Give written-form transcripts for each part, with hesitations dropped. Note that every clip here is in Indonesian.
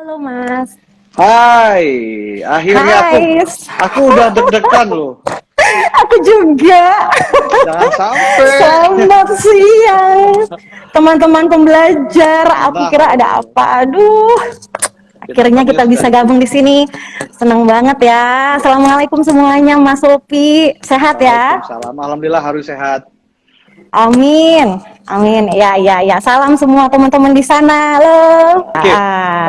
Halo Mas. Hai, akhirnya aku Hai. aku udah deg-degan loh. Aku juga. Jangan sampai. Selamat siang. Teman-teman pembelajar, aku Nah, kira ada apa? Aduh. kita Akhirnya panggil kita bisa gabung di sini. Senang banget ya. Assalamualaikum semuanya, Mas Sopi. Sehat ya? Waalaikumsalam. Alhamdulillah harus sehat. Amin. Amin. Ya, ya, ya. Salam semua teman-teman di sana. Halo. Oke,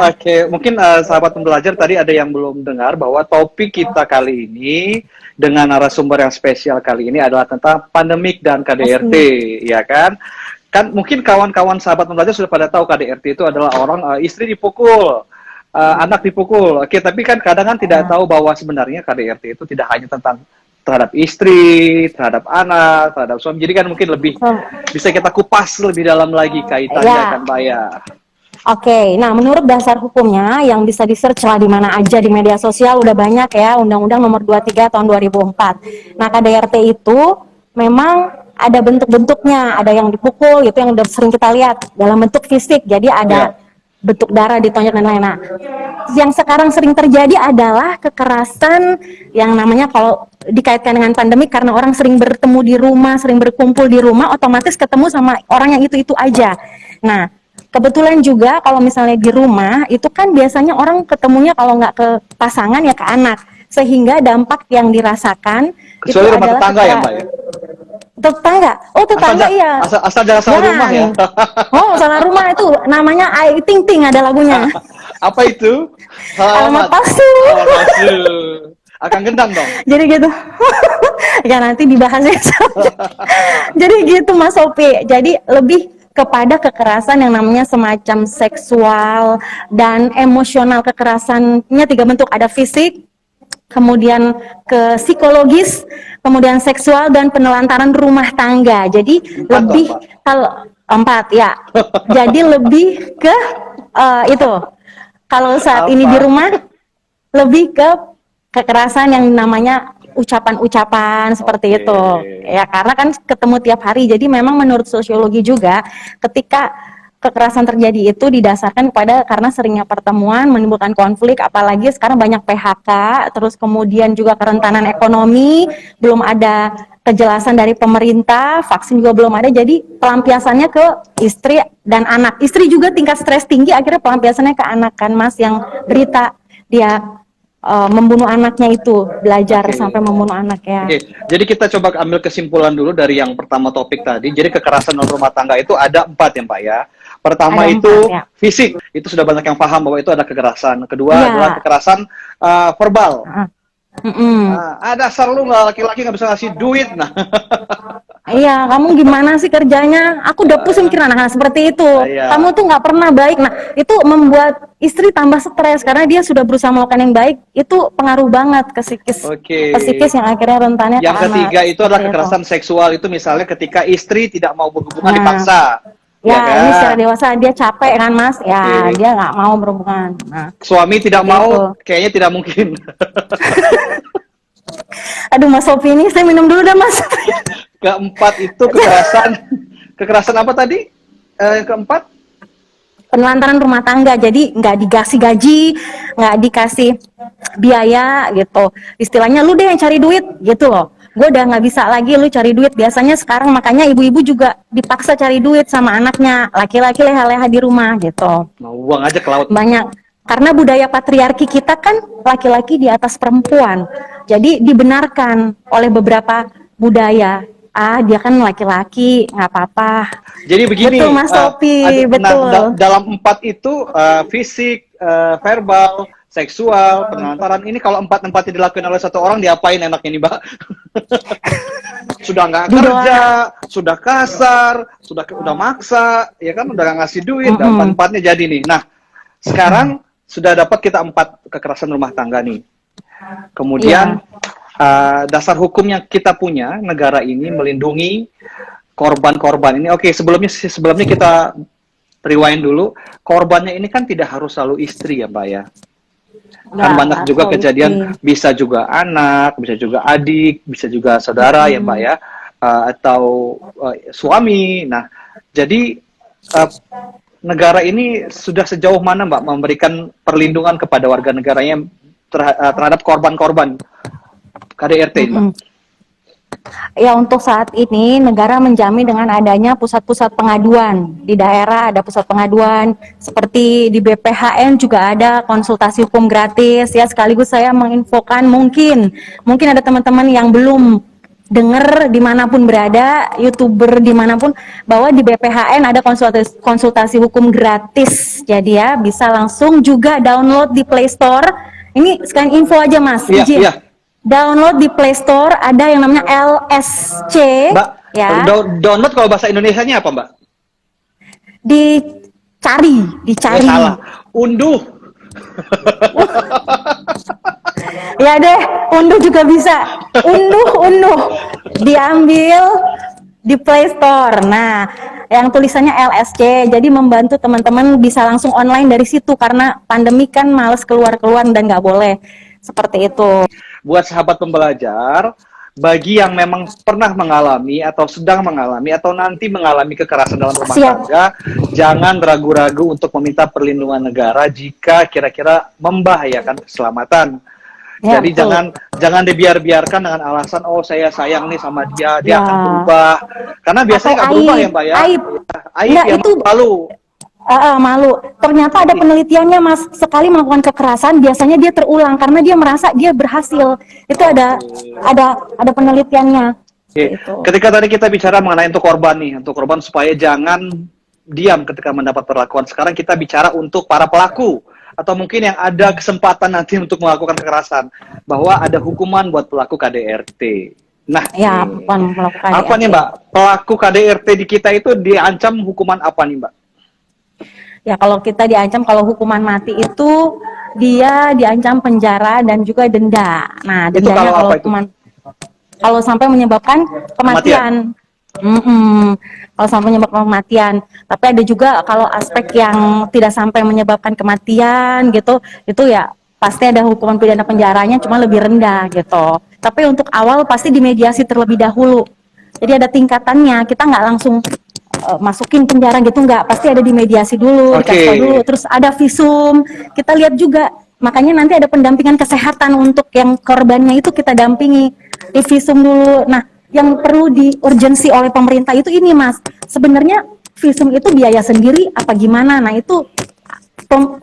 oke. Mungkin sahabat pembelajar tadi ada yang belum dengar bahwa topik kita kali ini dengan narasumber yang spesial kali ini adalah tentang pandemik dan KDRT, Asik. ya kan? Kan mungkin kawan-kawan sahabat pembelajar sudah pada tahu KDRT itu adalah orang istri dipukul, anak dipukul. Oke, tapi kan kadang kan tidak Nah, tahu bahwa sebenarnya KDRT itu tidak hanya tentang terhadap istri, terhadap anak, terhadap suami. Jadi kan mungkin lebih bisa kita kupas lebih dalam lagi kaitannya kan, ya. Mbak ya. Oke, nah menurut dasar hukumnya yang bisa di-search lah di mana aja di media sosial udah banyak ya, Undang-Undang Nomor 23 Tahun 2004. Nah, KDRT itu memang ada bentuk-bentuknya, ada yang dipukul, itu yang udah sering kita lihat dalam bentuk fisik. Jadi Ya, ada bentuk darah ditonjok dan lain-lain. Nah, yang sekarang sering terjadi adalah kekerasan yang namanya kalau dikaitkan dengan pandemi karena orang sering bertemu di rumah, sering berkumpul di rumah, otomatis ketemu sama orang yang itu-itu aja. Nah, kebetulan juga kalau misalnya di rumah itu kan biasanya orang ketemunya kalau nggak ke pasangan ya ke anak, sehingga dampak yang dirasakan itu kecuali rumah adalah tetangga ya, Mbak ya. tetangga. Oh, Asal, tetangga iya. asal jangan salah rumah Jangan. ya. Oh, salah rumah itu namanya Ai Ting Ting ada lagunya. Apa itu? Alamat Selamat. palsu. Oh, masuk. Akan gendang dong. Jadi gitu. Ya nanti dibahas ya. Jadi gitu Mas Sopi. Jadi lebih kepada kekerasan yang namanya semacam seksual dan emosional. Kekerasannya tiga bentuk, ada fisik, kemudian ke psikologis, kemudian seksual dan penelantaran rumah tangga. Jadi Empat toh, lebih Mbak. kalau empat ya. Jadi lebih ke itu. Kalau saat ini di Apa? rumah lebih ke kekerasan yang namanya ucapan-ucapan seperti Oke. itu ya, karena kan ketemu tiap hari. Jadi memang menurut sosiologi juga ketika kekerasan terjadi itu didasarkan pada karena seringnya pertemuan menimbulkan konflik, apalagi sekarang banyak PHK, terus kemudian juga kerentanan ekonomi, belum ada kejelasan dari pemerintah, vaksin juga belum ada, jadi pelampiasannya ke istri dan anak. Istri juga tingkat stres tinggi, akhirnya pelampiasannya ke anak kan Mas, yang berita dia membunuh anaknya itu, belajar Oke. sampai membunuh anaknya. Oke, jadi kita coba ambil kesimpulan dulu dari yang pertama topik tadi. Jadi kekerasan dalam rumah tangga itu ada empat ya, Mbak ya. Ada Pertama empat itu ya. fisik, itu sudah banyak yang paham bahwa itu ada kekerasan. Kedua adalah Iya. kekerasan verbal. Mm-mm. Dasar lu nggak laki-laki nggak bisa ngasih duit. Nah, Iya, kamu gimana sih kerjanya? Aku udah pusing kira anak seperti itu. Kamu ya, tuh nggak pernah baik. Nah, itu membuat istri tambah stres karena dia sudah berusaha melakukan yang baik. Itu pengaruh banget oke. ke psikis yang akhirnya rentannya ke Yang anak. ketiga itu adalah Seperti itu. kekerasan seksual. Itu misalnya ketika istri tidak mau berhubungan Nah, dipaksa, ya ya ini secara kan? dewasa dia capek kan Mas? Ya, Oke. dia nggak mau berhubungan. Nah, Suami tidak seperti itu. mau, kayaknya tidak mungkin. Aduh Mas Sofi ini saya minum dulu dah Mas. Keempat itu kekerasan apa tadi? Yang keempat? Penelantaran rumah tangga, jadi nggak dikasih gaji, nggak dikasih biaya gitu, istilahnya lu deh yang cari duit gitu loh. Gue udah nggak bisa lagi lu cari duit. Biasanya sekarang makanya ibu-ibu juga dipaksa cari duit sama anaknya, laki-laki leha-leha di rumah gitu. Mau buang aja ke laut. Banyak karena budaya patriarki kita kan laki-laki di atas perempuan, jadi dibenarkan oleh beberapa budaya, dia kan laki-laki nggak apa-apa. Jadi begini, Betul Mas Sopi, betul. dalam empat itu fisik, verbal, seksual, penelantaran. Ini kalau empat-empatnya dilakukan oleh satu orang, diapain enaknya nih, Mbak? Sudah nggak Didoa. kerja, sudah kasar, udah maksa, ya kan, udah nggak ngasih duit, dan Mm-mm. empat-empatnya jadi nih. Nah, sekarang sudah dapat kita empat kekerasan rumah tangga nih. Kemudian Iya, dasar hukum yang kita punya negara ini melindungi korban-korban ini. Oke, sebelumnya kita rewind dulu. Korbannya ini kan tidak harus selalu istri ya, Mbak ya. Kan banyak nggak juga selalu istri. kejadian, bisa juga anak, bisa juga adik, bisa juga saudara ya, Mbak Mm-mm. ya. Atau suami. Nah, jadi uh, negara ini sudah sejauh mana Mbak memberikan perlindungan kepada warga negaranya terhadap korban-korban KDRT, Mbak? Mm-mm. Ya, untuk saat ini negara menjamin dengan adanya pusat-pusat pengaduan. Di daerah ada pusat pengaduan, seperti di BPHN juga ada konsultasi hukum gratis ya. Sekaligus saya menginfokan, mungkin ada teman-teman yang belum dengar dimanapun berada, YouTuber dimanapun, bahwa di BPHN ada konsultasi hukum gratis. Jadi ya bisa langsung juga download di Play Store. Ini sekarang info aja Mas, Iya, izin. iya. Download di Play Store ada yang namanya LSC, Mbak, ya. download kalau bahasa Indonesianya apa, Mbak? Dicari. Salah. Unduh. Ya deh, unduh juga bisa. Unduh. Diambil di Play Store. Nah, yang tulisannya LSC, jadi membantu teman-teman bisa langsung online dari situ karena pandemi kan males keluar-keluar dan nggak boleh. Seperti itu. Buat sahabat pembelajar, bagi yang memang pernah mengalami atau sedang mengalami atau nanti mengalami kekerasan dalam rumah tangga, jangan ragu-ragu untuk meminta perlindungan negara jika kira-kira membahayakan keselamatan. Ya, jadi betul. jangan dibiarkan dengan alasan oh saya sayang nih sama dia akan berubah. Karena biasanya nggak berubah ya Mbak ya. Aib Aib yang itu malu. malu. Ternyata ada penelitiannya Mas, sekali melakukan kekerasan biasanya dia terulang karena dia merasa dia berhasil. Itu ada penelitiannya. Oke. Gitu. Ketika tadi kita bicara mengenai untuk korban supaya jangan diam ketika mendapat perlakuan. Sekarang kita bicara untuk para pelaku atau mungkin yang ada kesempatan nanti untuk melakukan kekerasan, bahwa ada hukuman buat pelaku KDRT. Nah, ya, melakukan apa nih Mbak? Pelaku KDRT di kita itu diancam hukuman apa nih Mbak? Ya, kalau kita diancam, kalau hukuman mati itu dia diancam penjara dan juga denda. Nah, dendanya kalau hukuman kalau sampai menyebabkan kematian. Kalau sampai menyebabkan kematian. Tapi ada juga kalau aspek yang tidak sampai menyebabkan kematian gitu, itu ya pasti ada hukuman pidana penjaranya, cuma lebih rendah gitu. Tapi untuk awal pasti dimediasi terlebih dahulu. Jadi ada tingkatannya, kita nggak langsung masukin penjara gitu, nggak, pasti ada dimediasi dulu, dikasih tahu dulu, terus ada visum, kita lihat juga. Makanya nanti ada pendampingan kesehatan untuk yang korbannya itu kita dampingi, di visum dulu. Nah, yang perlu diurgensi oleh pemerintah itu ini Mas, sebenarnya visum itu biaya sendiri apa gimana? Nah itu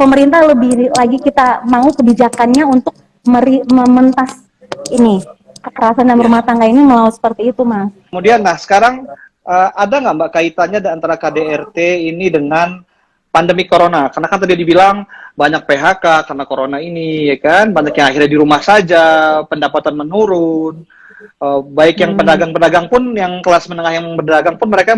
pemerintah lebih lagi kita mau kebijakannya untuk mementas ini kekerasan dalam rumah tangga ini melalui seperti itu Mas. Kemudian nah sekarang ada nggak Mbak kaitannya antara KDRT ini dengan pandemi corona? Karena kan tadi dibilang banyak PHK karena corona ini, ya kan? Banyak yang akhirnya di rumah saja, pendapatan menurun. Baik yang pedagang-pedagang pun, yang kelas menengah yang berdagang pun mereka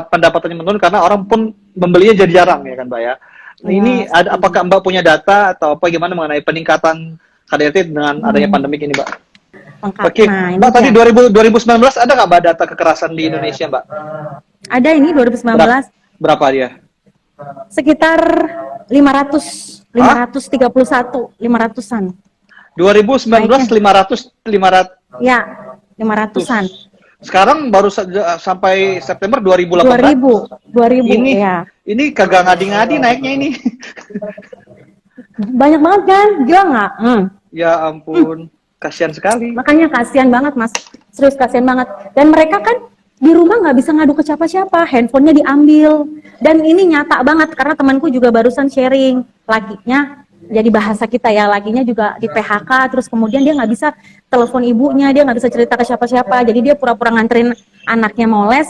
pendapatannya menurun karena orang pun membelinya jadi jarang, ya kan Mbak ya? Nah, ini apakah Mbak punya data atau apa gimana mengenai peningkatan KDRT dengan adanya pandemi ini Mbak? Oke, Mbak tadi 2019 ada nggak Mbak data kekerasan di Indonesia Mbak? Ada ini 2019. Berapa dia? Sekitar 531, 500-an. 2019 500. Ya, 500-an. Sekarang baru sampai September 2018. 2000 ini, ya. Ini kagak ngadi-ngadi naiknya ini. Banyak banget kan? Gila nggak? Ya ampun, kasihan sekali. Makanya kasihan banget Mas. Serius kasihan banget. Dan mereka kan di rumah nggak bisa ngadu ke siapa-siapa, handphonenya diambil. Dan ini nyata banget karena temanku juga barusan sharing, lakinya jadi bahasa kita ya, lakinya juga di PHK, terus kemudian dia nggak bisa telepon ibunya, dia nggak bisa cerita ke siapa-siapa, jadi dia pura-pura nganterin anaknya mau les,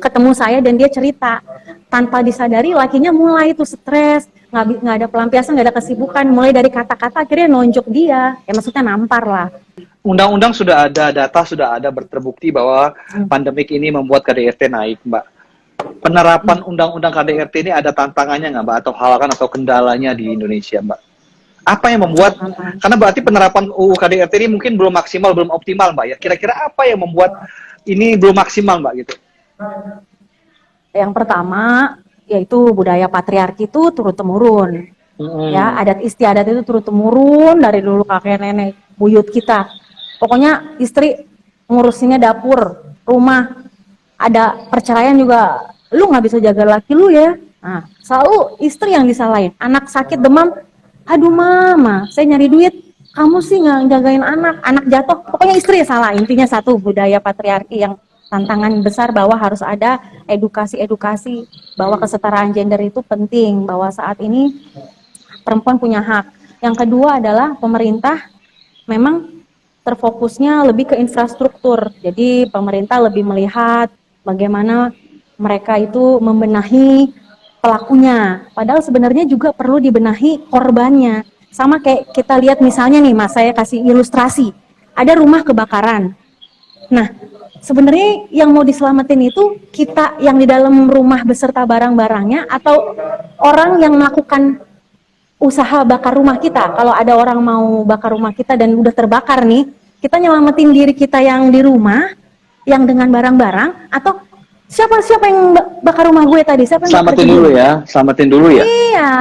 ketemu saya dan dia cerita, tanpa disadari lakinya mulai tuh stres, nggak ada pelampiasan, nggak ada kesibukan, mulai dari kata-kata akhirnya nonjok dia, ya maksudnya nampar lah. Undang-undang sudah ada, data sudah ada, terbukti bahwa pandemik ini membuat KDRT naik, Mbak. Penerapan undang-undang KDRT ini ada tantangannya nggak, Mbak, atau halangan atau kendalanya di Indonesia, Mbak? Apa yang membuat, karena berarti penerapan UU KDRT ini mungkin belum maksimal, belum optimal, Mbak, ya? Kira-kira apa yang membuat ini belum maksimal, Mbak, gitu? Yang pertama, yaitu budaya patriarki itu turun-temurun. Ya, adat istiadat itu turun-temurun dari dulu kakek nenek buyut kita. Pokoknya istri ngurusinnya dapur, rumah. Ada perceraian juga, lu nggak bisa jaga laki lu ya, Nah, selalu istri yang disalahin. Anak sakit demam, aduh mama, saya nyari duit, kamu sih nggak jagain anak, anak jatuh, pokoknya istri yang salah. Intinya satu, budaya patriarki yang tantangan besar bahwa harus ada edukasi-edukasi bahwa kesetaraan gender itu penting, bahwa saat ini perempuan punya hak. Yang kedua adalah pemerintah memang terfokusnya lebih ke infrastruktur. Jadi pemerintah lebih melihat bagaimana mereka itu membenahi pelakunya. Padahal sebenarnya juga perlu dibenahi korbannya. Sama kayak kita lihat misalnya nih Mas, saya kasih ilustrasi. Ada rumah kebakaran. Nah, sebenarnya yang mau diselamatin itu kita yang di dalam rumah beserta barang-barangnya atau orang yang melakukan usaha bakar rumah kita. Kalau ada orang mau bakar rumah kita dan udah terbakar nih, kita nyelamatin diri kita yang di rumah, yang dengan barang-barang, atau siapa yang bakar rumah gue tadi? Siapa yang Selamatin dulu ya, selamatin dulu ya. Iya,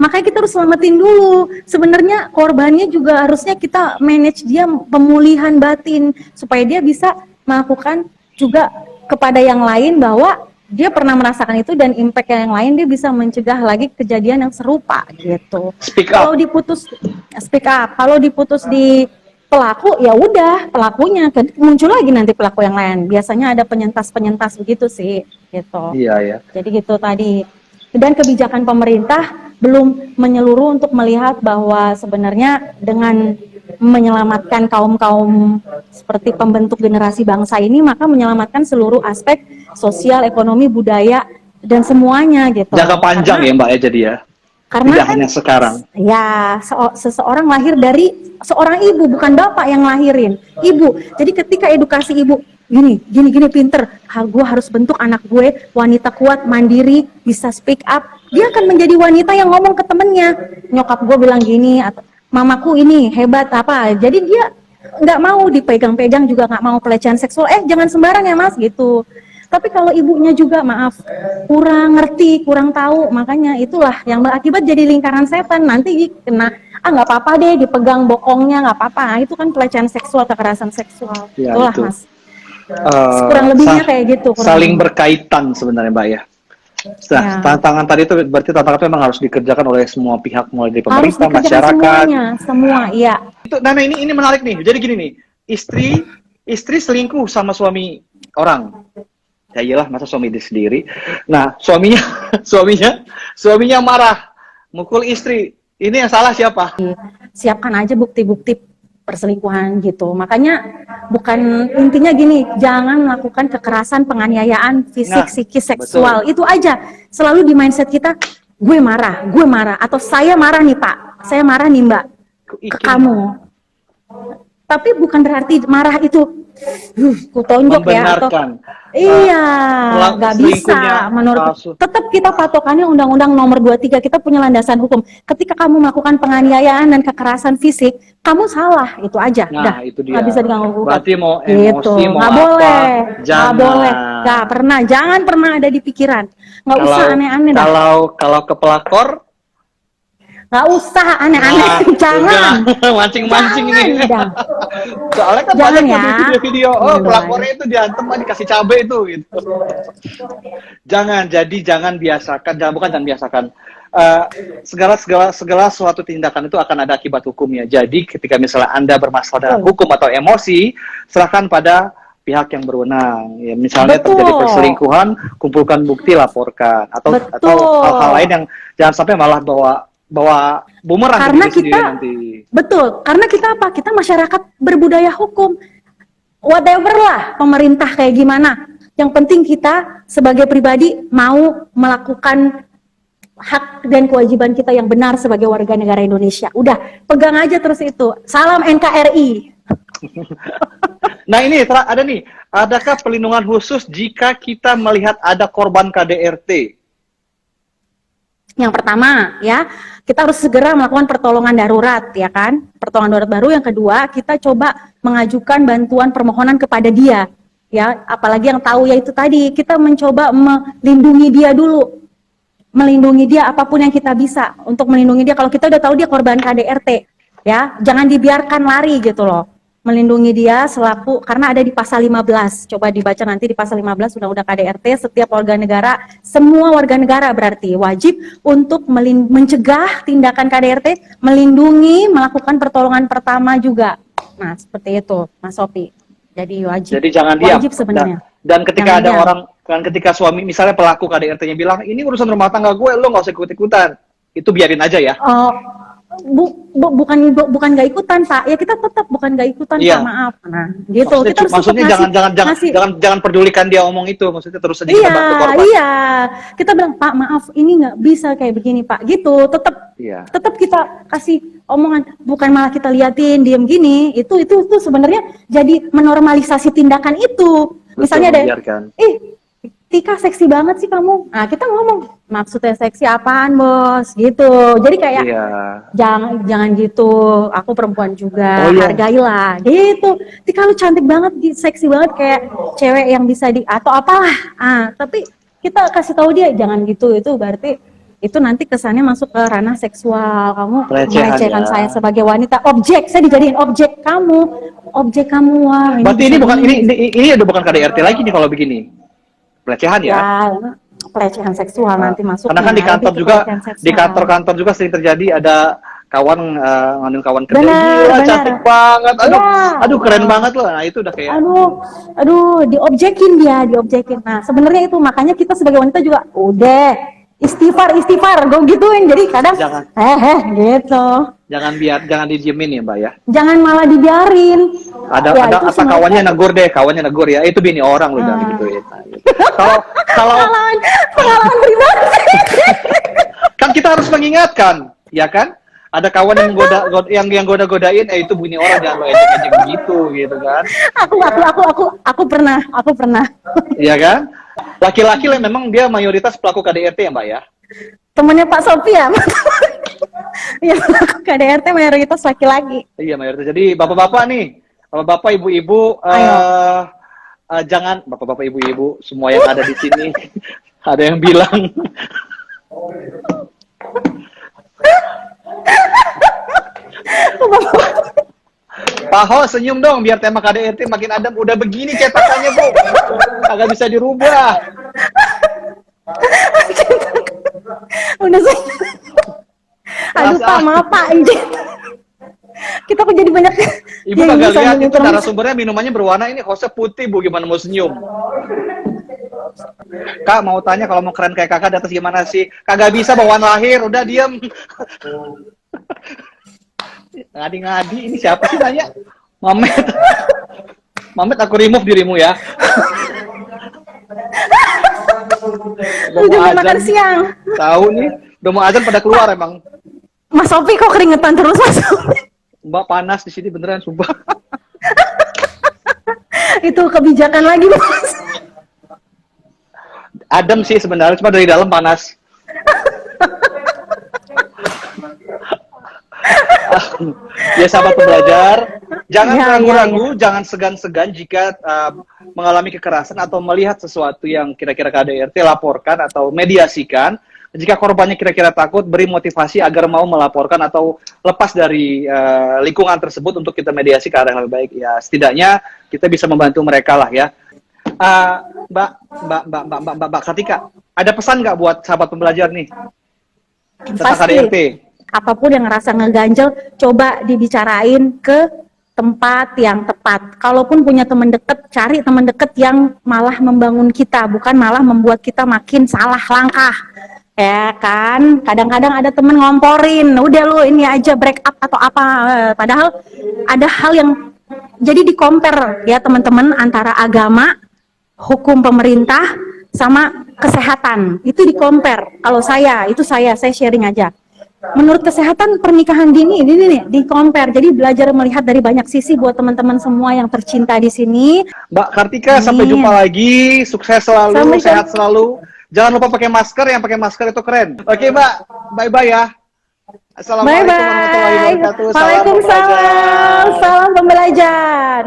makanya kita harus selamatin dulu. Sebenarnya korbannya juga harusnya kita manage dia pemulihan batin supaya dia bisa melakukan juga kepada yang lain bahwa dia pernah merasakan itu dan impact yang lain dia bisa mencegah lagi kejadian yang serupa gitu. Speak Kalau up. diputus speak up, kalau diputus di pelaku ya udah pelakunya muncul lagi nanti pelaku yang lain. Biasanya ada penyintas begitu sih gitu. Iya ya. Jadi gitu tadi. Dan kebijakan pemerintah belum menyeluruh untuk melihat bahwa sebenarnya dengan menyelamatkan kaum-kaum seperti pembentuk generasi bangsa ini, maka menyelamatkan seluruh aspek sosial, ekonomi, budaya, dan semuanya gitu. Jangka panjang ya Mbak ya jadi ya. Karena Tidak kan, hanya sekarang. ya seseorang lahir dari seorang ibu, bukan bapak yang lahirin, ibu. Jadi ketika edukasi ibu, gini pinter, gue harus bentuk anak gue wanita kuat, mandiri, bisa speak up, dia akan menjadi wanita yang ngomong ke temennya, nyokap gue bilang gini, atau mamaku ini hebat apa, jadi dia nggak mau dipegang-pegang, juga nggak mau pelecehan seksual, jangan sembarang ya mas gitu. Tapi kalau ibunya juga maaf kurang ngerti, kurang tahu, makanya itulah yang berakibat jadi lingkaran setan. Nanti kena nggak apa-apa deh dipegang bokongnya, nggak apa-apa. Itu kan pelecehan seksual, kekerasan seksual. Ya, Itulah itu. mas. Kurang lebihnya kayak gitu. Saling berkaitan sebenarnya Mbak ya. Nah, Ya. tantangan tadi itu berarti tantangan itu memang harus dikerjakan oleh semua pihak, mulai dari Harus pemerintah, dikerjakan masyarakat. semuanya, semua, iya. Itu, nah ini menarik nih. Jadi gini nih, istri selingkuh sama suami orang. Ya iyalah, masa suami dia sendiri. Nah, suaminya suaminya marah, mukul istri. Ini yang salah siapa? Siapkan aja bukti-bukti perselingkuhan gitu. Makanya bukan intinya gini, jangan melakukan kekerasan, penganiayaan fisik, Nah, psikis, seksual. betul. Itu aja. Selalu di mindset kita, gue marah, atau saya marah nih Pak, saya marah nih Mbak ke kamu. Tapi bukan berarti marah itu ku tonjok ya atau Membenarkan. iya, nggak bisa menurut tetap kita patokannya Undang-Undang Nomor 23, kita punya landasan hukum. Ketika kamu melakukan penganiayaan dan kekerasan fisik, kamu salah, itu aja. Nah, itu dia. Nggak bisa diganggu gugat. Berarti mau Gitu. emosi, mau Nggak apa, boleh, jangan. nggak boleh, jangan pernah ada di pikiran. Nggak usah aneh-aneh dah. Kalau ke pelakor, nggak usah aneh-aneh, jangan. Mancing-mancing ini. Dah. Soalnya kan Jangan banyak ya. tuh video-video, pelakornya itu diantem, dikasih cabai itu gitu. Jangan biasakan, jangan biasakan. Segala suatu tindakan itu akan ada akibat hukumnya. Jadi ketika misalnya Anda bermasalah dengan hukum atau emosi, serahkan pada pihak yang berwenang. Ya, misalnya terjadi perselingkuhan, kumpulkan bukti, laporkan. Atau hal-hal lain yang jangan sampai malah bawa bumerang karena kita nanti. Betul, karena kita apa? Kita masyarakat berbudaya hukum. Whatever lah pemerintah kayak gimana. Yang penting kita sebagai pribadi mau melakukan hak dan kewajiban kita yang benar sebagai warga negara Indonesia. Udah, pegang aja terus itu. Salam NKRI. Nah ini ada nih, adakah perlindungan khusus jika kita melihat ada korban KDRT? Yang pertama ya, kita harus segera melakukan pertolongan darurat ya kan, pertolongan darurat baru. Yang kedua, kita coba mengajukan bantuan permohonan kepada dia ya, apalagi yang tahu ya itu tadi, kita mencoba melindungi dia dulu, melindungi dia apapun yang kita bisa untuk melindungi dia. Kalau kita udah tahu dia korban KDRT ya, jangan dibiarkan lari gitu loh. melindungi dia selaku, karena ada di pasal 15. Coba dibaca nanti di pasal 15 Undang-Undang KDRT, setiap warga negara, semua warga negara berarti wajib untuk mencegah tindakan KDRT, melindungi, melakukan pertolongan pertama juga. Nah, seperti itu, Mas Sofi. Jadi wajib. Jadi jangan diam. Wajib sebenarnya. Dan ketika Jangan ada diam. orang, kan ketika suami misalnya pelaku KDRT-nya bilang, ini urusan rumah tangga gue, lo nggak usah ikut-ikutan. Itu biarin aja ya. Oh, bukan nggak ikutan, Pak. Ya kita tetap bukan nggak ikutan, Iya. Pak. Maaf. Nah, gitu. Maksudnya, Kita harus maksudnya tetap jangan, jangan pedulikan dia omong itu. Maksudnya terus saja kita bantu korban. Iya. Kita bilang, Pak, maaf, ini nggak bisa kayak begini, Pak. Gitu. Iya. Tetap kita kasih omongan, bukan malah kita liatin diem gini. Itu sebenarnya jadi menormalisasi tindakan itu. Misalnya ada, membiarkan. Tika seksi banget sih kamu. Nah, kita ngomong, maksudnya seksi apaan, Bos? Gitu. Jadi kayak Iya. jangan gitu. Aku perempuan juga, Oh, iya. hargailah. Gitu. Tika lu cantik banget, seksi banget kayak cewek yang bisa atau apalah. Tapi kita kasih tahu dia jangan gitu. Itu berarti itu nanti kesannya masuk ke ranah seksual. Kamu Pelecehan, melecehkan ya. saya sebagai wanita, objek. Saya dijadiin objek kamu. Objek kamu. Wah, Berarti ini bisa bukan gini. ini udah bukan KDRT lagi nih kalau begini. Pelecehan ya. Pelecehan seksual nanti masuk. Karena kan di kantor juga, di kantor-kantor juga sering terjadi ada kawan ngandung kawan kerja, gila cantik banget, aduh keren banget loh. Nah itu udah kayak aduh diobjekin dia, diobjekin. Nah sebenarnya itu makanya kita sebagai wanita juga udah istighfar, gue gituin. Jadi kadang gitu. Jangan didiemin ya Mbak ya. Jangan malah dibiarin. Ada kawannya negur ya. Itu bini orang loh, jangan digituin. Kalau pengalaman pribadi. Kan kita harus mengingatkan, ya kan? Ada kawan yang godain, itu bini orang, jangan lo ejek-ejek gitu kan? Aku pernah. Iya kan? Laki-laki lah memang dia mayoritas pelaku KDRT ya Mbak ya. Temennya Pak Sofi ya? Ya, KDRT mayoritas laki-laki. Iya mayoritas. Jadi bapak-bapak nih, bapak-bapak, ibu-ibu, jangan bapak-bapak, ibu-ibu semua yang ada di sini. Ada yang bilang. Pak Ho senyum dong biar tema KDRT makin adem. Udah begini cetakannya Bu, agak bisa dirubah. Udah sih. Aduh Pak, maaf Pak. Kita kok jadi banyak. Ibu kagak lihat itu narasumbernya minumannya berwarna ini, hostnya putih Bu, gimana mau senyum? Kak mau tanya kalau mau keren kayak kakak di atas gimana sih? Kagak bisa bawaan lahir, udah diem. Ngadi-ngadi, ini siapa sih nanya? Mamet aku remove dirimu ya. Udah mau makan siang. Tahu nih, udah mau azan pada keluar emang. Mas Sofi kok keringetan terus Mas Sofi? Mbak panas di sini beneran sumpah. Itu kebijakan lagi Mas. Adem sih sebenarnya, cuma dari dalam panas. Ya sahabat pembelajar, jangan ragu-ragu, jangan segan-segan jika mengalami kekerasan atau melihat sesuatu yang kira-kira KDRT, laporkan atau mediasikan. Jika korbannya kira-kira takut, beri motivasi agar mau melaporkan atau lepas dari lingkungan tersebut untuk kita mediasi ke arah yang lebih baik. Ya setidaknya kita bisa membantu mereka lah ya. Mbak Kartika, ada pesan nggak buat sahabat pembelajar nih tentang KDRT? Apapun yang ngerasa ngeganjel, coba dibicarain ke tempat yang tepat. Kalaupun punya teman deket, cari teman deket yang malah membangun kita, bukan malah membuat kita makin salah langkah. Ya kan, kadang-kadang ada temen ngomporin, udah lu ini aja break up atau apa. Padahal ada hal yang jadi di-compare ya teman-teman antara agama, hukum pemerintah, sama kesehatan. Itu di-compare. Kalau saya sharing aja. Menurut kesehatan pernikahan dini ini nih di-compare. Jadi belajar melihat dari banyak sisi buat teman-teman semua yang tercinta di sini. Mbak Kartika, sampai jumpa lagi. Sukses selalu, sehat selalu. Jangan lupa pakai masker, yang pakai masker itu keren. Oke Mbak, bye-bye ya. Assalamualaikum warahmatullahi wabarakatuh. Waalaikumsalam. Salam pembelajar.